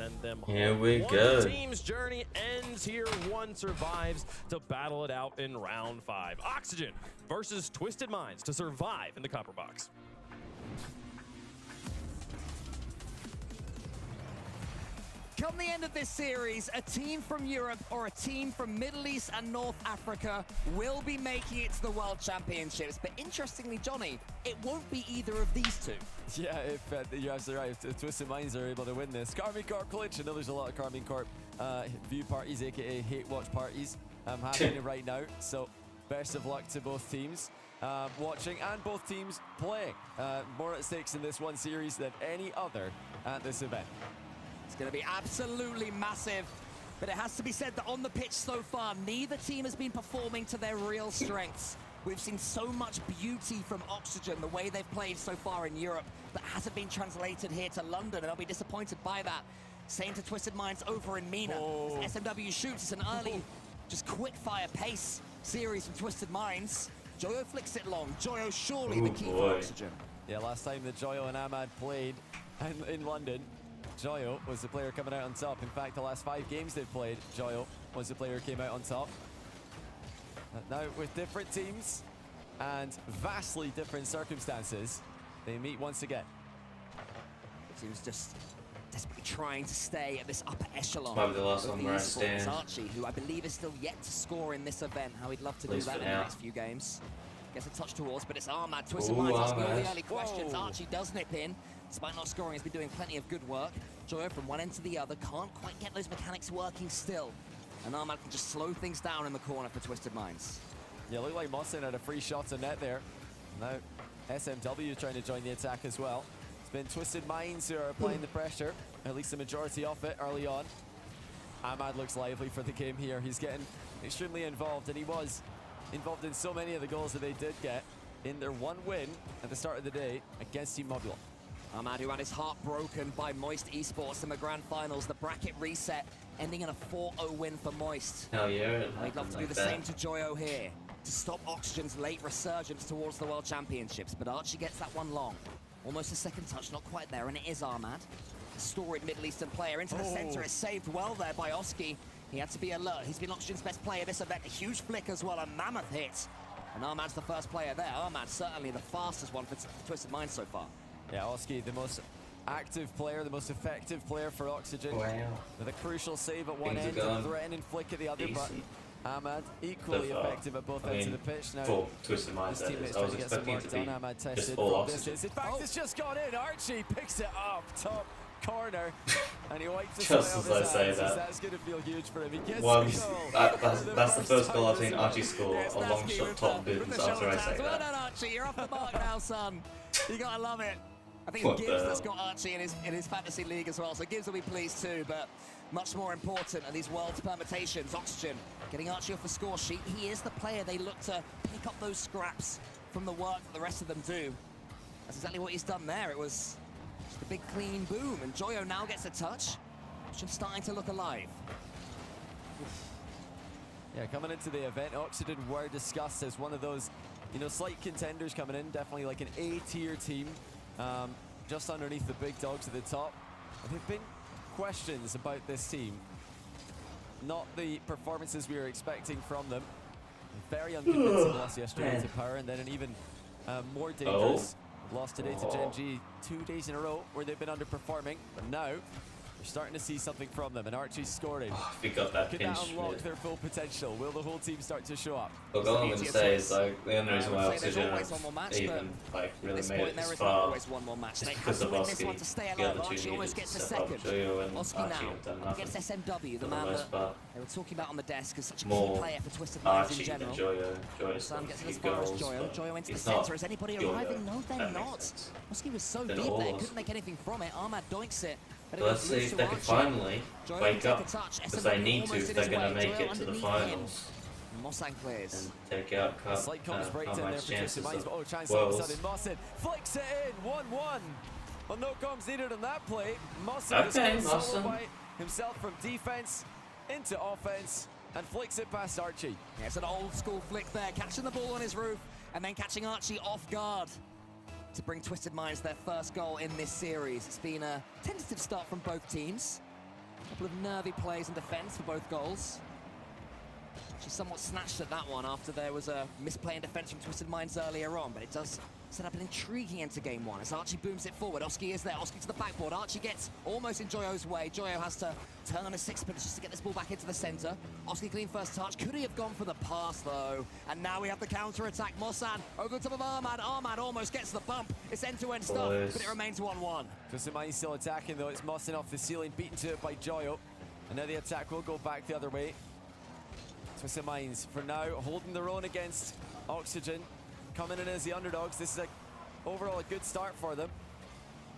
send them home. Here we One go. team's journey ends here. One survives to battle it out in round 5. Oxygen versus Twisted Minds to survive in the Copper Box. Come the end of this series, a team from Europe or a team from Middle East and North Africa will be making it to the World Championships. But interestingly, Johnny, it won't be either of these two. Yeah, if you're absolutely right, if Twisted Minds are able to win this. Karmine Corp Glitch, I know there's a lot of Karmine Corp view parties, aka hate watch parties, happening right now. So best of luck to both teams watching and both teams playing. More at stakes in this one series than any other at this event. It's going to be absolutely massive, but it has to be said that on the pitch so far, neither team has been performing to their real strengths. We've seen so much beauty from Oxygen, the way they've played so far in Europe, that hasn't been translated here to London, and I'll be disappointed by that. Same to Twisted Minds over in MENA. As SMW shoots, it's an early, just quick-fire pace series from Twisted Minds. Joyo flicks it long. Joyo surely the key for Oxygen. Yeah, last time that Joyo and Ahmad played in London, Joyo was the player coming out on top. In fact, the last 5 games they've played, Joyo was the player who came out on top. Now, with different teams and vastly different circumstances, they meet once again. The team's just desperately trying to stay at this upper echelon. Probably the last one where I stand. Archie, who I believe is still yet to score in this event. How he'd love to do that in the next few games. Gets a touch towards, but it's Ahmad. Twisted Minds asking all the early questions. Archie does nip in. Despite not scoring, he's been doing plenty of good work. Joyo from one end to the other can't quite get those mechanics working still. And Ahmad can just slow things down in the corner for Twisted Minds. Yeah, looked like Mohsen had a free shot on net there. Now, SMW trying to join the attack as well. It's been Twisted Minds who are applying the pressure, at least the majority of it early on. Ahmad looks lively for the game here. He's getting extremely involved, and he was involved in so many of the goals that they did get in their one win at the start of the day against Team Mobula. Ahmad, who had his heart broken by Moist Esports in the grand finals, the bracket reset, ending in a 4-0 win for Moist. Hell yeah. We'd love to do the same to Joyo here, to stop Oxygen's late resurgence towards the World Championships, but Archie gets that one long. Almost a second touch, not quite there, and it is Ahmad. A storied Middle Eastern player into the center is saved well there by Oski. He had to be alert. He's been Oxygen's best player this event. A huge flick as well, a mammoth hit. And Ahmad's the first player there. Ahmad certainly the fastest one for Twisted Minds so far. Yeah, Oski, the most active player, the most effective player for Oxygen. Wow. With a crucial save at one end, a threatening flick at the other, but Ahmad equally effective at both ends of the pitch. Now, for Twisted Minds, his teammates I was trying to get some work done. Ahmad tested all from Oxygen. distance. In fact, it's just gone in. Archie picks it up, top corner, and he wipes the Just sweat off as I his say hands. that. That's going to feel huge for him. He gets Once, the goal. that's the first goal I've seen time Archie this score Yes, a long Nasky shot with top the bins after I say well that. done, Archie. You're off the mark now, son. You gotta love it. I think What it's the Gibbs that's hell? got Archie in his fantasy league as well, so Gibbs will be pleased too, but much more important are these world's permutations. Oxygen getting Archie off the score sheet. He is the player they look to pick up those scraps from the work that the rest of them do. That's exactly what he's done there. It was just a big clean boom, and Joyo now gets a touch. Oxygen starting to look alive. Yeah, coming into the event, Oxygen were discussed as one of those, slight contenders coming in, definitely like an A-tier team, just underneath the big dogs at the top. There have been questions about this team, not the performances we were expecting from them. Very unconvincing loss yesterday to Power, and then an even more dangerous loss today to Gen G 2 days in a row where they've been underperforming, but now we're starting to see something from them, and Archie's scoring. We got that Could pinch. that unlock their full potential? Will the whole team start to show up? Look, all I'm going to say is, like, the only reason why Oxygen always one more match, even, like, really this made point it there this is not far always one more match. just They have because to of win this Oski. one to stay The alive. other two Archie almost needed gets to a step up. second. Joyo and Oski Archie now have done against nothing SMW, the for the man most that part. they were talking about on the desk as such a key More player for Twisted Minds in Archie than general. Joyo. Joyo's Sam got gets a it as few far as goals, Joyo. but Joyo into the he's not center. Is anybody Joyo, arriving? No, if they're that makes not. sense. Oski was so They're deep not there, all couldn't make anything from it. Ahmad doinks it. But So it let's goes see loose if to they can Archie. finally Joyo wake take up, a touch. because they SMW need to almost if in they're his going to way. make Joyo it to the underneath him. finals Mossang clears. and take out Cup. Slight comms breakdown there much for Twisted chances Minds, of but chance all of a Worlds. sudden. Mohsen flicks it in, 1-1. Well, no comms needed on that play. Mohsen Okay, just goes solo Mohsen. by himself from defense into offense and flicks it past Archie. Yeah, it's an old school flick there, catching the ball on his roof and then catching Archie off guard to bring Twisted Minds their first goal in this series. It's been a tentative start from both teams. A couple of nervy plays in defense for both goals. She's somewhat snatched at that one after there was a misplay in defense from Twisted Minds earlier on, but it does set up an intriguing end to game one as Archie booms it forward. Oski is there, Oski to the backboard. Archie gets almost in Joyo's way. Joyo has to turn on his sixpence just to get this ball back into the center. Oski clean first touch. Could he have gone for the pass though? And now we have the counter attack. Mosan over the top of Ahmad. Ahmad almost gets the bump. It's end-to-end stuff, but it remains 1-1. Twisted Minds still attacking though. It's Mosan off the ceiling, beaten to it by Joyo. And now the attack will go back the other way. Twisted Minds, for now, holding their own against Oxygen. Coming in as the underdogs. This is overall a good start for them.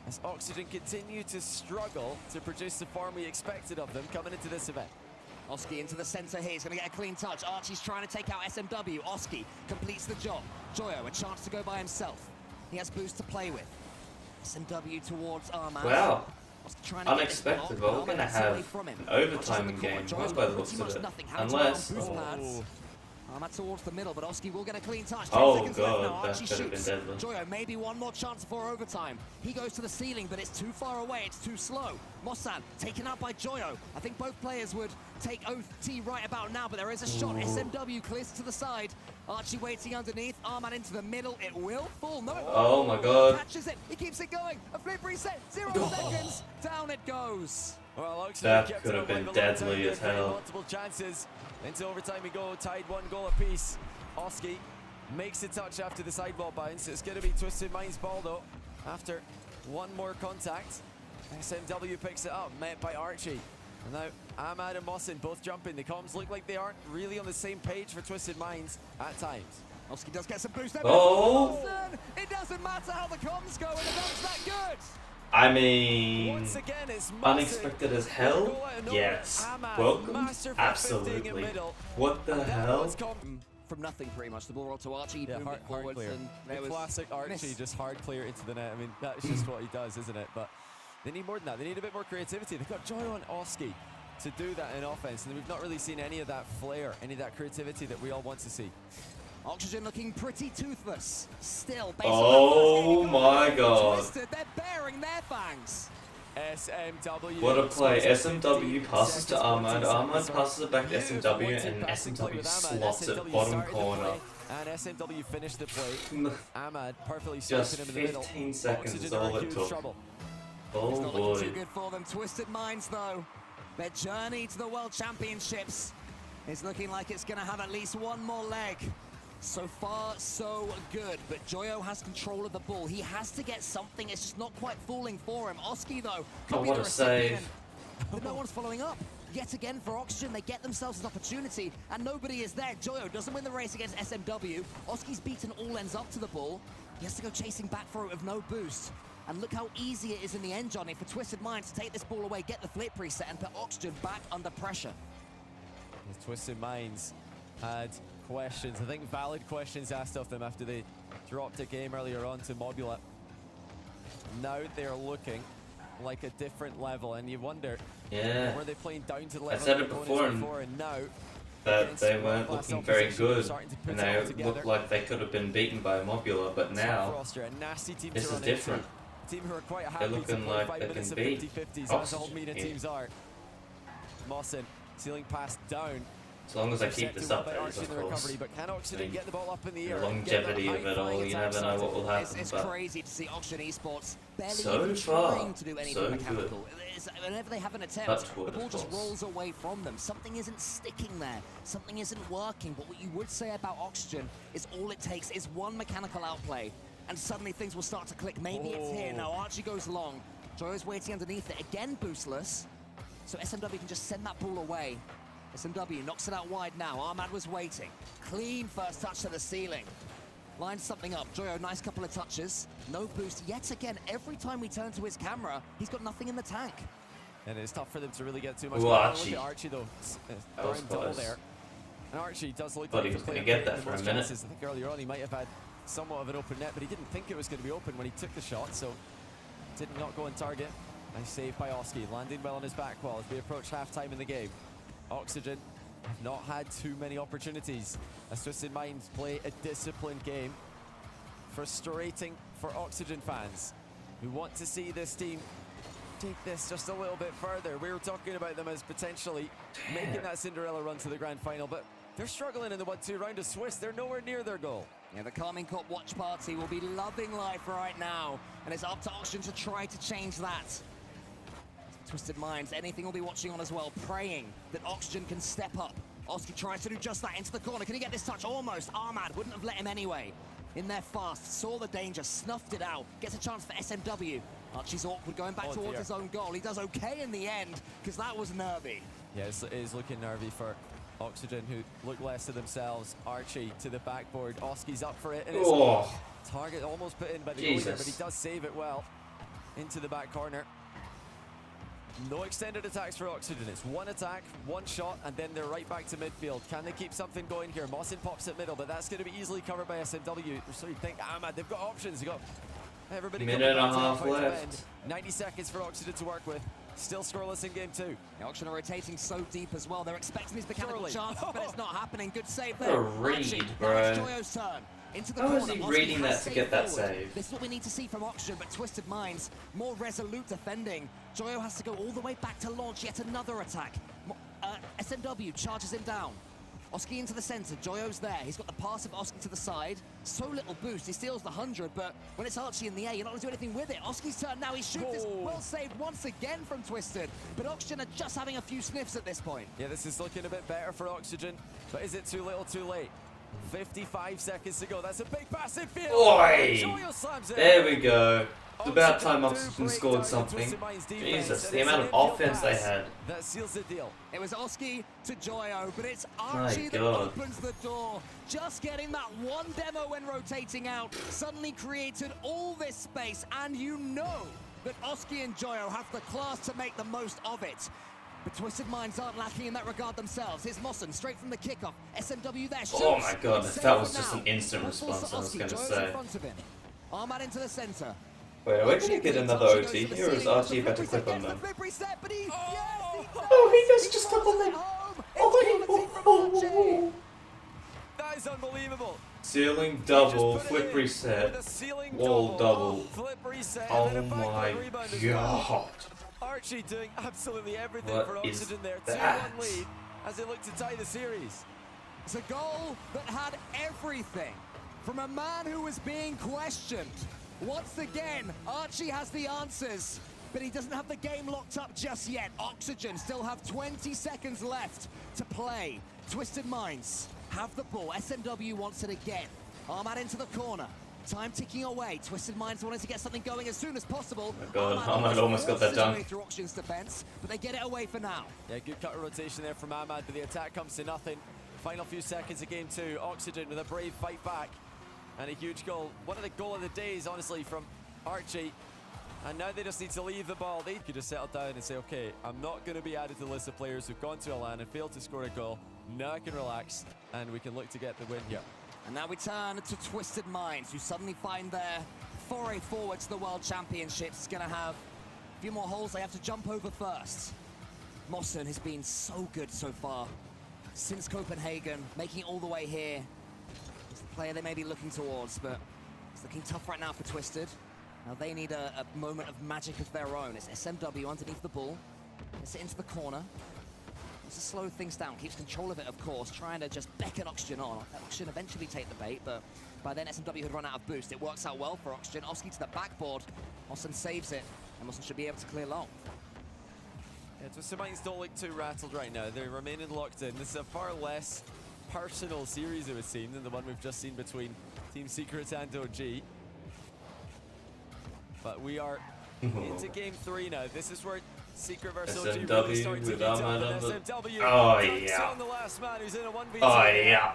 As Oxygen continue to struggle to produce the form we expected of them coming into this event. Oski into the center here. He's going to get a clean touch. Archie's trying to take out SMW. Oski completes the job. Joyo, a chance to go by himself. He has boost to play with. SMW towards Ahmad. Wow. Trying to Unexpected, but we're going to have an overtime game, not by the looks of it. Unless... Ahmad towards the middle, but Oski will get a clean touch. 10 Oh seconds left now. god, that Archie could have been shoots. deadly. Joyo, maybe one more chance for overtime. He goes to the ceiling, but it's too far away. It's too slow. Mosan taken out by Joyo. I think both players would take OT right about now, but there is a shot. SMW clears to the side. Archie waiting underneath. Ahmad into the middle. It will fall. No. Oh my god. Catches it. He keeps it going. A flip reset. 0 seconds. Down it goes. Well, That could have been deadly as hell. Multiple chances. Into overtime we go, tied 1 goal apiece. Oski makes the touch after the sideball bounce. It's going to be Twisted Minds' ball though. After one more contact, SMW picks it up, met by Archie. And now Ahmad and Mosin both jumping. The comms look like they aren't really on the same page for Twisted Minds at times. Oski does get some boost. Oh! It doesn't matter how the comms go, and the gun's that good. I mean, Once again, it's unexpected as hell? Yes. Welcome? Absolutely. What the hell? From nothing, pretty much. The ball rolled to Archie, Yeah, boomed hard it forwards, clear. and The there was classic Archie, miss. just hard clear into the net. I mean, that's just what he does, isn't it? But they need more than that. They need a bit more creativity. They've got Joyo and Oski to do that in offense, and we've not really seen any of that flair, any of that creativity that we all want to see. Oxygen looking pretty toothless. Still, based Oh on my god. Twisted, they're baring their fangs. SMW. What a play. SMW passes to Ahmad. Ahmad passes it back to SMW, and SMW slots it bottom corner. And SMW finished the play. Ahmad perfectly Just him in the middle. 15 seconds is Oxygen all are in it huge took. trouble. Oh It's not looking boy. too good for them. Twisted Minds, though. Their journey to the World Championships is looking like it's going to have at least one more leg. So far, so good, but Joyo has control of the ball. He has to get something. It's just not quite falling for him. Oski, though, could be what the a recipient. save. But no one's following up. Yet again for Oxygen, they get themselves an opportunity, and nobody is there. Joyo doesn't win the race against SMW. Oski's beaten all ends up to the ball. He has to go chasing back for it with no boost. And look how easy it is in the end, Johnny, for Twisted Minds to take this ball away, get the flip reset, and put Oxygen back under pressure. As Twisted Minds had questions, I think valid questions asked of them after they dropped a game earlier on to Mobula. Now they're looking like a different level, and you wonder, Yeah. were they playing down to the I level said of it opponents before, and now that they weren't world-class looking very opposition, they're good, starting to put and it all they together. looked like they could have been beaten by Mobula, but Top now roster, a nasty team this to is run into. different. A team who are quite happy to looking play like 5 they minutes can of beat 50-50s, as all Oxygen, MENA yeah. teams are. Mawson sealing pass down. as long as I keep this up, By there Archie is, in of the course. recovery, but can Oxygen I mean, get the ball up in the The air? longevity of it all, you never know what will happen. It's but crazy to see Oxygen Esports barely So even far, trying to do anything so mechanical. Whenever they have an attempt, Touch wood, the ball of just course. rolls away from them. Something isn't sticking there. Something isn't working. But what you would say about Oxygen is all it takes is one mechanical outplay, and suddenly things will start to click. Maybe it's here. No, Archie goes long. Joyo's waiting underneath it. Again, boostless. So SMW can just send that ball away. SMW knocks it out wide now. Ahmad was waiting. Clean first touch to the ceiling. Lines something up. Joyo, nice couple of touches. No boost yet again. Every time we turn to his camera, he's got nothing in the tank. And it's tough for them to really get too much. Ooh, Look Archie. at Archie though, That was throwing double close. there. And Archie does look Thought like he the was gonna player get that with for a most minute. chances. I think earlier on he might have had somewhat of an open net, but he didn't think it was going to be open when he took the shot, so did not go on target. Nice save by Oski, landing well on his back wall as we approach half-time in the game. Oxygen have not had too many opportunities as Twisted Minds play a disciplined game. Frustrating for Oxygen fans who want to see this team take this just a little bit further. We were talking about them as potentially making that Cinderella run to the grand final, but they're struggling in the 1-2 round of Swiss. They're nowhere near their goal. Yeah, the Carmine Corp watch party will be loving life right now, and it's up to Oxygen to try to change that. Twisted Minds, anything will be watching on as well, praying that Oxygen can step up. Oski tries to do just that into the corner. Can he get this touch? Almost. Ahmad wouldn't have let him anyway. In there fast, saw the danger, snuffed it out. Gets a chance for SMW. Archie's awkward going back towards his own goal. He does okay in the end, because that was nervy. Yeah, it is looking nervy for Oxygen, who look less to themselves. Archie to the backboard. Oski's up for it, and it's target almost put in by the goalie, but he does save it well into the back corner. No extended attacks for Oxygen. It's one attack, one shot, and then they're right back to midfield. Can they keep something going here? Mawson pops at middle, but that's going to be easily covered by SMW. So you think, Ahmad, they've got options. You've got everybody. Minute and a half left. 90 seconds for Oxygen to work with. Still scoreless in game 2. The Oxygen are rotating so deep as well. They're expecting these mechanical chances, but it's not happening. Good save there. What a read, bro. It's Joyo's turn. Into the How corner. is he Oski reading that to get that save? This is what we need to see from Oxygen, but Twisted Minds, more resolute defending. Joyo has to go all the way back to launch yet another attack. SMW charges him down. Oski into the center, Joyo's there. He's got the pass of Oski to the side. So little boost, he steals the 100, but when it's Archie in the air, you're not going to do anything with it. Oski's turn now, he shoots this, well saved once again from Twisted. But Oxygen are just having a few sniffs at this point. Yeah, this is looking a bit better for Oxygen, but is it too little too late? 55 seconds to go. That's a big pass in field. Oi! There we go. It's about time Oxygen scored something. Jesus, the amount of offense they had. That seals the deal. It was Oski to Joyo, but it's Archie that opens the door. Just getting that one demo when rotating out suddenly created all this space, and you know that Oski and Joyo have the class to make the most of it. But Twisted Minds aren't lacking in that regard themselves. Here's Mawson, straight from the kickoff. SMW there, shoots. Oh my god, that was just an instant response, I was going to say. Ahmad into the center. Wait, are we going to get another OT here, or is Archie about to clip on them? Oh, he does just clip on them! Oh, that is unbelievable. Ceiling double, flip reset, wall double. Flip reset, oh my god. Archie doing absolutely everything for Oxygen there. 2-1 lead as they look to tie the series. It's a goal that had everything from a man who was being questioned. Once again, Archie has the answers, but he doesn't have the game locked up just yet. Oxygen still have 20 seconds left to play. Twisted Minds have the ball. SMW wants it again. Ahmad into the corner. Time ticking away. Twisted Minds wanted to get something going as soon as possible. Oh god, Ahmad almost got that done. Through Oxygen's defense, but they get it away for now. Yeah, good cut rotation there from Ahmad, but the attack comes to nothing. Final few seconds of game 2. Oxygen with a brave fight back and a huge goal. One of the goal of the days, honestly, from Archie. And now they just need to leave the ball. They could just settle down and say, okay, I'm not going to be added to the list of players who've gone to a LAN and failed to score a goal. Now I can relax and we can look to get the win here. And now we turn to Twisted Minds, who suddenly find their foray forward to the World Championships. It's going to have a few more holes they have to jump over first. Mawson has been so good so far since Copenhagen, making it all the way here. It's the player they may be looking towards, but it's looking tough right now for Twisted. Now they need a moment of magic of their own. It's SMW underneath the ball. It's into the corner. To slow things down, keeps control of it, of course, trying to just beckon Oxygen on. Oxygen eventually take the bait, but by then SMW had run out of boost. It works out well for Oxygen. Oski to the backboard. Mawson saves it, and Mawson should be able to clear long. Yeah, Twisted Minds don't look too rattled right now. They're remaining locked in. This is a far less personal series, it would seem, than the one we've just seen between Team Secret and OG. But we are into game 3 now. This is where Secret versus OG really starting to heat up, and SMW on the last man who's in a 1v2. Oh yeah.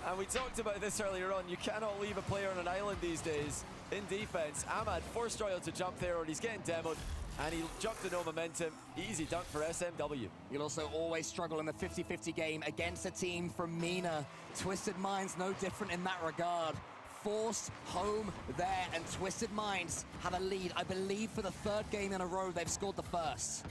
And we talked about this earlier on. You cannot leave a player on an island these days in defense. Ahmad forced Joyo to jump there, or he's getting demoed, and he jumped to no momentum. Easy dunk for SMW. You'll also always struggle in the 50-50 game against a team from MENA. Twisted Minds no different in that regard. Forced home there, and Twisted Minds have a lead. I believe for the 3rd game in a row they've scored the first.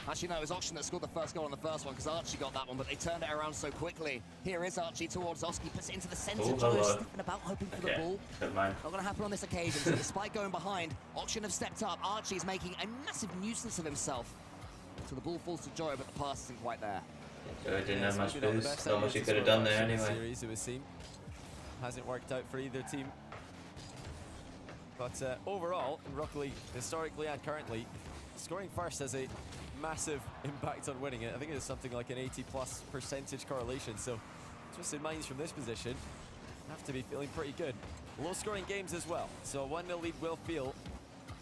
Actually, no, it was Oxygen that scored the first goal on the first one because Archie got that one, but they turned it around so quickly. Here is Archie towards Oski, puts it into the center. Oh, Joe hello. sniffing about, hoping for Okay, the ball. never mind. Not going to happen on this occasion. So despite going behind, Oxygen have stepped up. Archie is making a massive nuisance of himself. So the ball falls to Joe, but the pass isn't quite there. So I didn't have much maybe not the boost. best Not much idea he to could have score done there in the anyway. series, it would seem. Hasn't worked out for either team. But overall, in Rocket League, historically and currently, scoring first has a massive impact on winning it. I think it's something like an 80+% correlation. So Twisted Minds from this position have to be feeling pretty good. Low scoring games as well. So a 1-0 lead will feel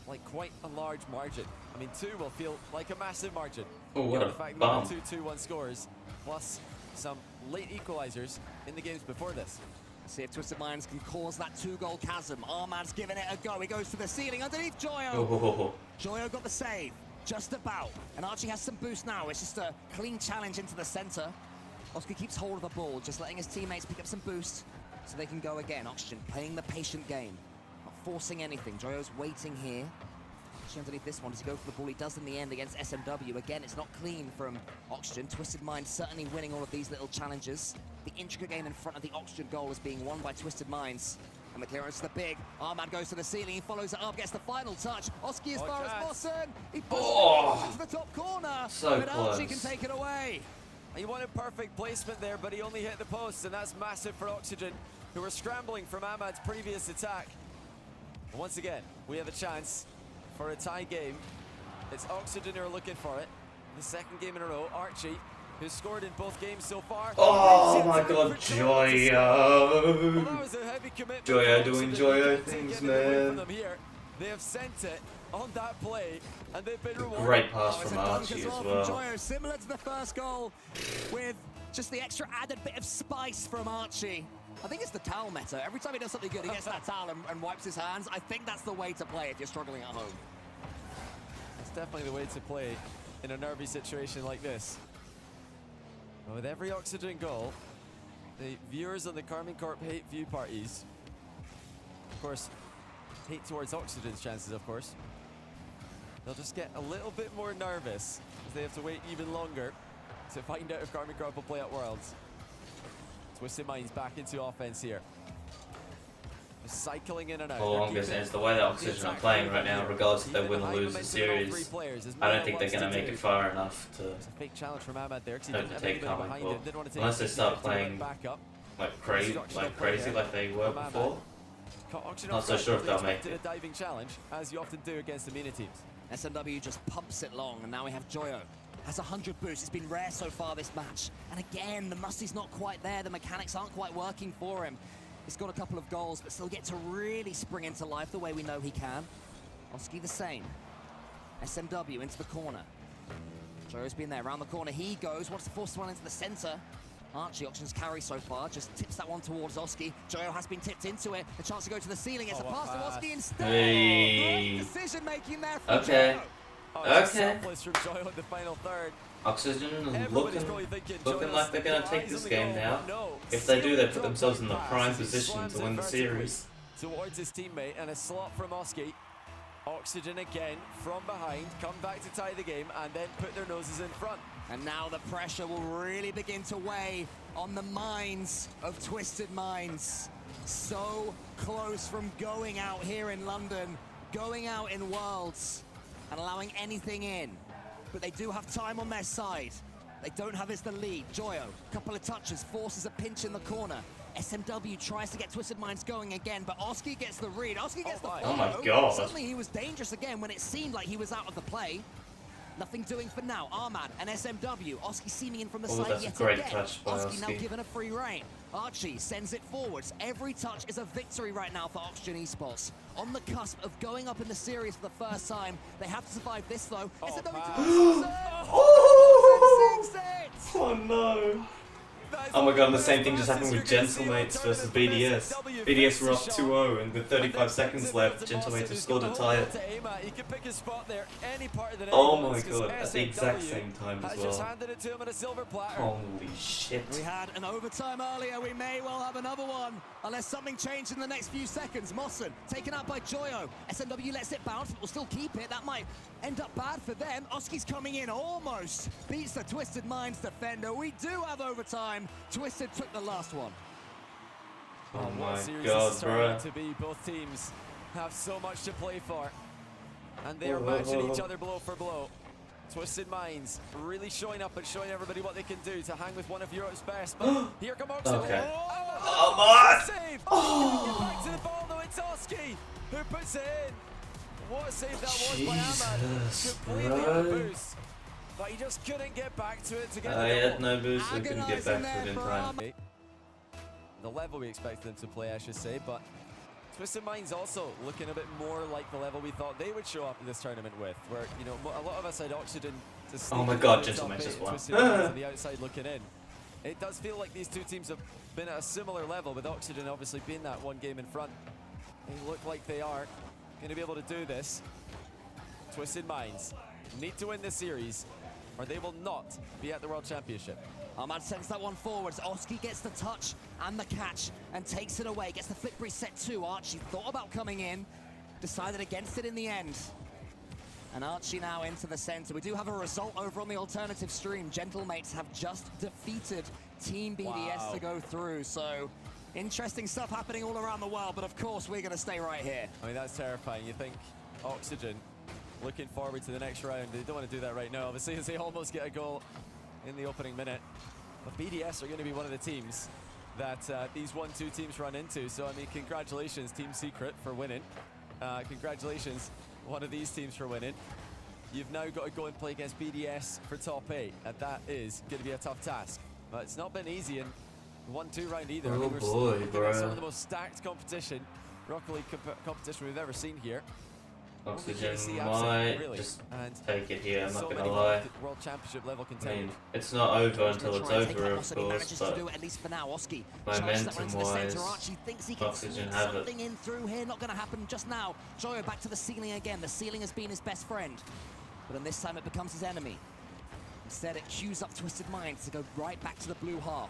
like quite a large margin. I mean, 2 will feel like a massive margin. Oh, what Given a the fact bomb. that 2-2-1 scores, plus some late equalizers in the games before this. See if Twisted Minds can cause that 2-goal chasm. Armad's giving it a go. He goes to the ceiling underneath Joyo. Oh. Joyo got the save, just about. And Archie has some boost now. It's just a clean challenge into the center. Oscar keeps hold of the ball, just letting his teammates pick up some boost so they can go again. Oxygen playing the patient game, not forcing anything. Joyo's waiting here. Actually, underneath this one, does he go for the ball? He does in the end against SMW. Again, it's not clean from Oxygen. Twisted Mind certainly winning all of these little challenges. The intricate game in front of the Oxygen goal is being won by Twisted Minds. And the clearance to the big. Armad goes to the ceiling, he follows it up, gets the final touch. Oski as far as Bossen. He pushes it into the top corner. So but close. Archie can take it away. He wanted perfect placement there, but he only hit the post, and that's massive for Oxygen, who were scrambling from Ahmad's previous attack. And once again, we have a chance for a tie game. It's Oxygen who are looking for it. The second game in a row. Archie, who's scored in both games so far. Oh my god, Joyo! Well, that was a heavy commitment. Joyo for doing Oxygen. Joyo You can't things, take anything away from man. them here. They have sent it on that play, and they've been rewarded. Great pass Oh, it's from a dunk Archie as as well well. from Joyo, similar to the first goal, with just the extra added bit of spice from Archie. I think it's the towel meta. Every time he does something good, he gets that towel and wipes his hands. I think that's the way to play if you're struggling at home. That's definitely the way to play in a nervy situation like this. But with every Oxygen goal, the viewers on the Carmine Corp hate view parties, of course, hate towards Oxygen's chances, of course. They'll just get a little bit more nervous as they have to wait even longer to find out if Carmine Corp will play at Worlds. Twisted Minds back into offense here. Just cycling in and out. For the longest, and it's the way that Oxygen are playing right now, regardless if they win or lose the series. I don't think they're going to make it far enough to It's a fake challenge from Ahmad there, 'cause he Have didn't to have take anybody Carmine behind Corp. him. Didn't want to take Unless they it, start didn't want to playing back up. like crazy like they were From before. Ahmad. Oxygen Not so offside, sure if they they'll make expected it. a diving challenge, as you often do against the MENA teams. SMW just pumps it long, and now we have Joyo. Has 100 boosts. It's been rare so far this match. And again, the musty's not quite there. The mechanics aren't quite working for him. He's got a couple of goals, but still get to really spring into life the way we know he can. Oski the same. SMW into the corner. Joyo's been there, around the corner he goes, wants to force one into the center. Archie, Oxygen's carry so far, just tips that one towards Oski. Joyo has been tipped into it. The chance to go to the ceiling. It's a pass to Oski instead. Hey. Great decision making there from Okay. Joyo. Oh, it's Okay. selfless from Joyo in the final third. Oxygen Everybody's probably thinking looking Joyo's like they're going to eyes take on this the game goal, now. but no. If they do, they Silver put themselves in the pass prime as he position slams to it win the vertically series. towards his teammate, and a slot from Oski. Oxygen again from behind, come back to tie the game, and then put their noses in front. And now the pressure will really begin to weigh on the minds of Twisted Minds. So close from going out here in London, going out in Worlds, and allowing anything in. But they do have time on their side. They don't have the lead. Joyo, couple of touches, forces a pinch in the corner. SMW tries to get Twisted Minds going again, but Oski gets the read. Oski gets the follow. Oh my God. Suddenly he was dangerous again when it seemed like he was out of the play. Nothing doing for now. Armad and SMW. Oski seaming in from the Oh, side that's a yet great again. touch by Oski now Oski. given a free rein. Archie sends it forwards. Every touch is a victory right now for Oxygen Esports. On the cusp of going up in the series for the first time. They have to survive this though. SMW pass. to Oh! it. Oh no! That's Oh my god, the same thing just happened with Gentlemates versus BDS. BDS were up 2-0 and with 35 seconds left, Gentlemates have scored a tie. Oh my god, at the exact same time as well. Holy shit. We had an overtime earlier, we may well have another one, unless something changed in the next few seconds. Mossen taken out by Joyo. SMW lets it bounce, but will still keep it. That might end up bad for them. Oski's coming in, almost beats the Twisted Minds defender. We do have overtime. Twisted took the last one. Oh my series god, is bro. to be. Both teams have so much to play for, and they are matching each other blow for blow. Twisted Minds really showing up and showing everybody what they can do to hang with one of Europe's best. But here come Oxford. Okay. Oh, save! Oh. Get back to the ball though. It's Oski who puts it in. What a save that was by Ahmad. Completely on the boost, but he just couldn't get back to it to get I had no boost, I couldn't get back to it in time. The level we expected them to play, I should say, but Twisted Minds also looking a bit more like the level we thought they would show up in this tournament with, where, you know, a lot of us had Oxygen to Oh my god, Gentleman just won. Twisted Minds on the outside looking in. It does feel like these two teams have been at a similar level, with Oxygen obviously being that one game in front. They look like they are going to be able to do this. Twisted Minds need to win this series, or they will not be at the World Championship. Ahmad sends that one forwards. Oski gets the touch and the catch and takes it away. Gets the flip reset too. Archie thought about coming in, decided against it in the end. And Archie now into the center. We do have a result over on the alternative stream. Gentlemates have just defeated Team BDS to go through. So interesting stuff happening all around the world, but of course we're going to stay right here. I mean, that's terrifying. You think Oxygen looking forward to the next round. They don't want to do that right now, obviously, as they almost get a goal in the opening minute. But BDS are going to be one of the teams that these 1-2 teams run into. So, I mean, congratulations, Team Secret, for winning. Congratulations, one of these teams, for winning. You've now got to go and play against BDS for top 8, and that is going to be a tough task. But it's not been easy in the 1-2 round either. Oh I mean, we're boy, looking bro. at some of the most stacked competition, Rocket League competition we've ever seen here. Oxygen might just take it here, I'm not gonna lie. World Championship level I mean, it's not over until it's over, of course, but at least for now. Oski momentum-wise, Archie thinks he can Oxygen have it. something in through here. Not going to happen just now. Joyo back to the ceiling again. The ceiling has been his best friend, but then this time it becomes his enemy. Instead, it cues up Twisted Minds to go right back to the blue half.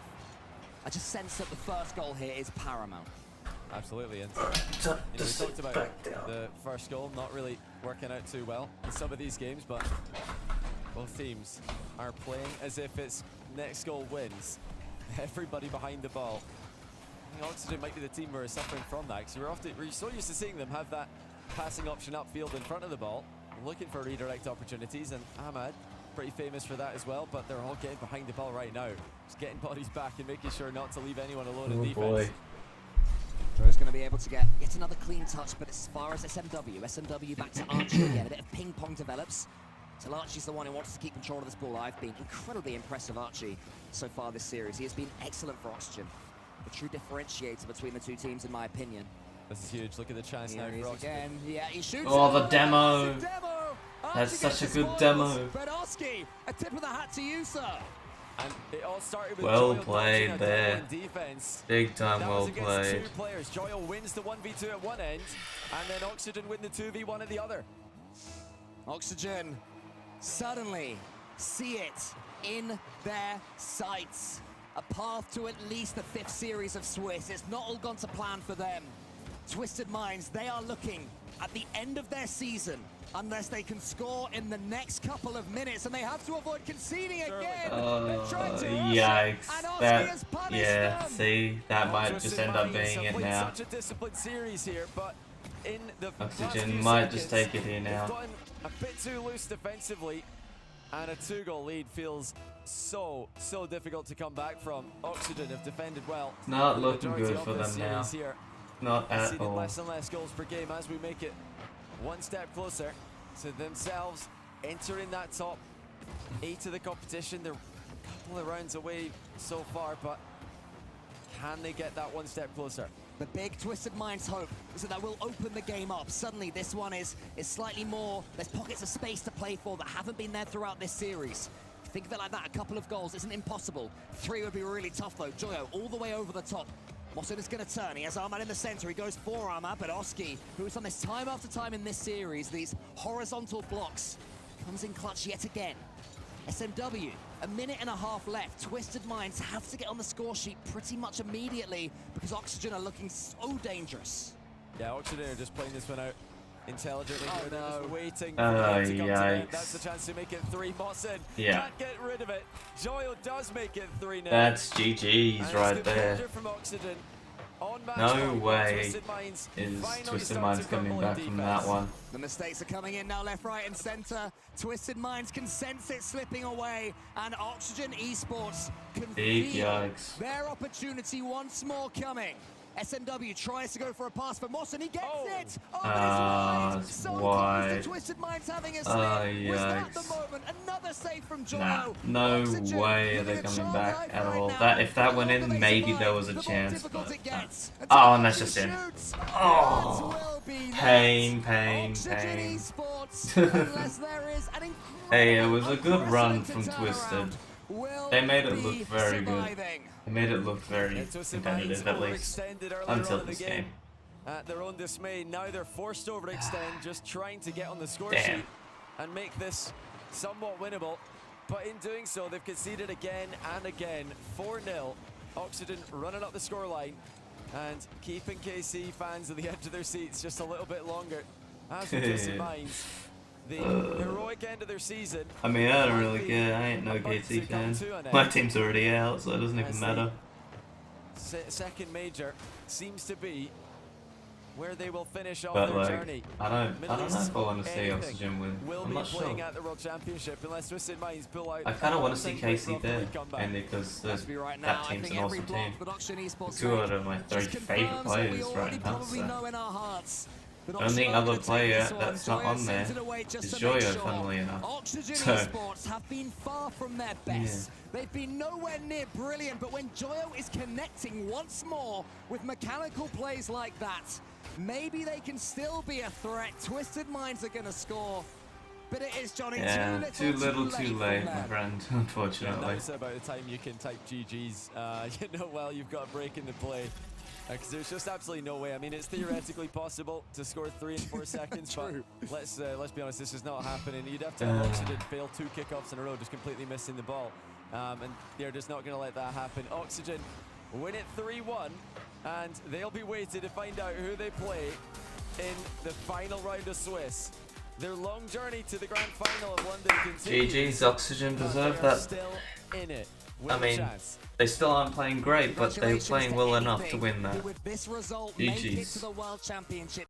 I just sense that the first goal here is paramount. Absolutely, and we talked about the first goal not really working out too well in some of these games, but both teams are playing as if it's next goal wins. Everybody behind the ball. I think Oxygen might be the team who are suffering from that, because we're so used to seeing them have that passing option upfield in front of the ball, looking for redirect opportunities, and Ahmad, pretty famous for that as well, but they're all getting behind the ball right now. Just getting bodies back and making sure not to leave anyone alone in defense. Boy. Bro's going to be able to get yet another clean touch, but as far as SMW back to Archie again. A bit of ping pong develops. So Archie's the one who wants to keep control of this ball. I've been incredibly impressed with Archie so far this series. He has been excellent for Oxygen. The true differentiator between the two teams, in my opinion. This is huge. Look at the chance now for Oxygen. Again. Yeah, he shoots. Oh, the demo. That's such a good demo. But Oski, a tip of the hat to you, sir. And it all started with Well Joyo played there. Defense. Big time, That well was against played. 2 players. Joyo wins the 1v2 at one end, and then Oxygen win the 2v1 at the other. Oxygen suddenly see it in their sights. A path to at least the 5th series of Swiss. It's not all gone to plan for them. Twisted Minds, they are looking at the end of their season unless they can score in the next couple of minutes, and they have to avoid conceding again. Yikes. That, yeah, see, that might just end up being it now. Such a disciplined series here, but in the Oxygen might just take it here now. they've gotten a bit too loose defensively, and a 2-goal lead feels so difficult to come back from. Oxygen have defended well. Not looking good for them now. Here. Not at Seeing all. less and less goals per game as we make it one step closer to themselves entering that top 8 of the competition. They're a couple of rounds away so far, but can they get that one step closer? The big Twisted Minds hope is that will open the game up. Suddenly this one is slightly more, there's pockets of space to play for that haven't been there throughout this series. Think of it like that, a couple of goals isn't impossible. 3 would be really tough though. Joyo all the way over the top. Mosin is going to turn. He has Armad in the center. He goes for Armad, but Oski, who's done this time after time in this series, these horizontal blocks, comes in clutch yet again. SMW, a minute and a half left. Twisted Minds have to get on the score sheet pretty much immediately because Oxygen are looking so dangerous. Yeah, Oxygen are just playing this one out intelligently. Oh, They're no. just waiting for it to come to them. Yikes. That's the chance to make it 3. Mosin Yeah. can't get rid of it. Joyo does make it 3 now. That's GG's right there. From Oxygen. On match No point, way Twisted Minds is finally Twisted start Minds to crumble coming in back from defense. that one. The mistakes are coming in now, left, right, and center. Twisted Minds can sense it slipping away, and Oxygen Esports can Big feel yikes. their opportunity once more coming. SMW tries to go for a pass for Moss, and he gets it! Oh, but it's wide! it's So wide. close to Twisted Minds having a slip. Was that the Yikes. moment? Another save from Joyo. Nah, no Oxygen way are they looking at coming Charm back Life at right all. now. That if that went The longer in, they maybe survive, there was a the more chance. difficult But, it gets. oh, and that's just in. Shoots. Oh, That will be pain, that. pain, Oxygen pain. Esports, unless there is an Hey, it was a good run unprecedented from Twisted. turnaround, will They made it be look very good. surviving. They made it look very Twisted Minds competitive, at least overextended earlier until on in the this game. At their own dismay, now they're forced to overextend, just trying to get on the score Damn. sheet and make this somewhat winnable. But in doing so, they've conceded again and again. 4-0. Oxygen running up the scoreline and keeping KC fans at the edge of their seats just a little bit longer. As for Twisted Minds, the heroic end of their season. I mean, I don't really care. I ain't no KT fan. My team's already out, so it doesn't even matter. Second major seems to be where they will finish off But their like, journey. I don't know if I want to see Anything Oxygen win. will I'm be not playing sure. at the World Championship unless Twisted Minds pull out. I kind of want to see something great KC from there, the comeback. mainly because Let's be right now. that I team's think an every awesome block team. that Oxygen Esports 2 out of my 3 just favourite confirms what we players already right now. probably So. know in our hearts. But Only Oxygen are other gonna take player this one. that's not Joyo on there sends it away just is to make Joyo, sure. funnily enough. Oxygen So- Esports have been far from their best. They've been nowhere near brilliant, but when Joyo is connecting once more with mechanical plays like that, maybe they can still be a threat. Twisted Minds are going to score, but it is, Johnny, Yeah, too little, too late, from my them. friend. Yeah, Unfortunately. that's about the time you can type GG's. You know, well, you've got a break in the play. Because there's just absolutely no way. I mean, it's theoretically possible to score 3 in 4 seconds, but let's be honest, this is not happening. You'd have to have Oxygen fail 2 kickoffs in a row, just completely missing the ball. And they're just not going to let that happen. Oxygen win it 3-1, and they'll be waiting to find out who they play in the final round of Swiss. Their long journey to the grand final of London continues. GG's, Oxygen deserve They're that. still in it. With I a mean, chance. they still aren't playing great, but they're Congratulations playing to well enough to anything win that. who with this result make it GG's. to the World Championship.